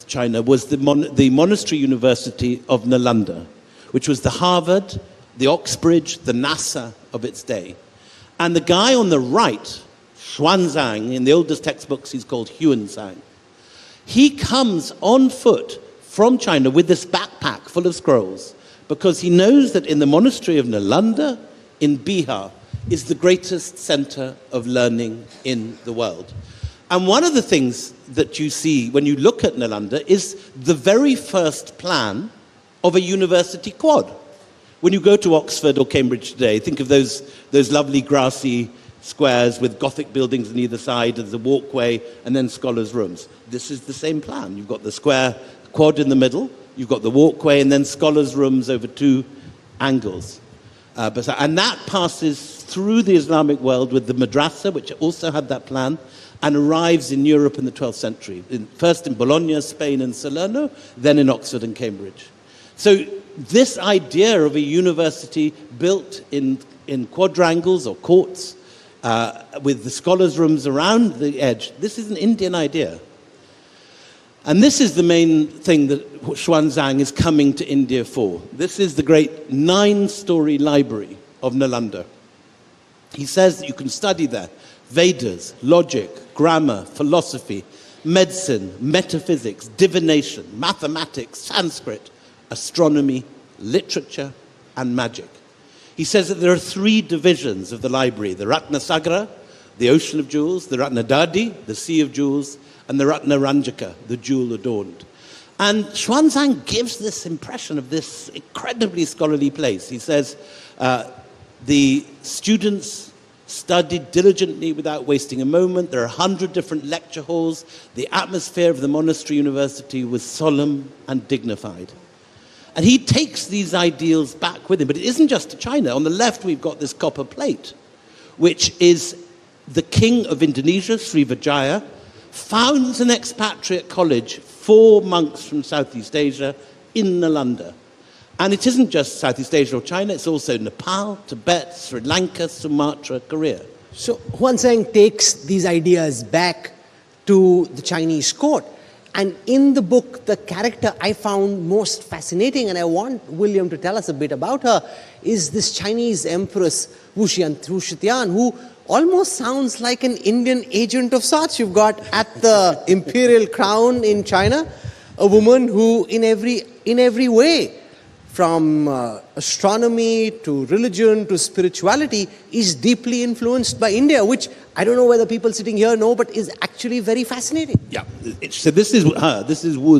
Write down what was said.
China was the monastery university of Nalanda, which was the Harvard, the Oxbridge, the NASA of its day. And the guy on the right, Xuanzang, in the oldest textbooks he's called Huansang, he comes on foot from China with this backpack full of scrolls because he knows that in the monastery of Nalanda in Bihar is the greatest center of learning in the world. And one of the things that you see when you look at Nalanda is the very first plan of a university quad. When you go to Oxford or Cambridge today, think of those lovely grassy squares with Gothic buildings on either side, there's a walkway, and then scholars' rooms. This is the same plan. You've got the square quad in the middle, you've got the walkway, and then scholars' rooms over two angles. And that passes through the Islamic world with the madrasa, which also had that plan, and arrives in Europe in the 12th century. First in Bologna, Spain, and Salerno, then in Oxford and Cambridge. So this idea of a university built in quadrangles or courts with the scholars' rooms around the edge, this is an Indian idea. And this is the main thing that Xuanzang is coming to India for. This is the great 9-story library of Nalanda. He says that you can study there Vedas, logic, grammar, philosophy, medicine, metaphysics, divination, mathematics, Sanskrit, astronomy, literature, and magic. He says that there are 3 divisions of the library: the Ratnasagara, the ocean of jewels; the Ratnadadi, the sea of jewels; and the Ratnaranjaka, the jewel-adorned. And Xuanzang gives this impression of this incredibly scholarly place. He says the students studied diligently without wasting a moment. There are 100 different lecture halls. The atmosphere of the monastery university was solemn and dignified. And he takes these ideals back with him. But it isn't just to China. On the left, we've got this copper plate, which is the king of Indonesia, Srivijaya, founds an expatriate college for monks from Southeast Asia in Nalanda. And it isn't just Southeast Asia or China, it's also Nepal, Tibet, Sri Lanka, Sumatra, Korea. So Xuanzang takes these ideas back to the Chinese court. And in the book, the character I found most fascinating, and I want William to tell us a bit about her, is this Chinese empress, Wu Shitian, who almost sounds like an Indian agent of sorts. You've got at the imperial crown in China, a woman who in every way, from astronomy to religion to spirituality, is deeply influenced by India, which I don't know whether people sitting here know, but is actually very fascinating. Yeah, so this is Wu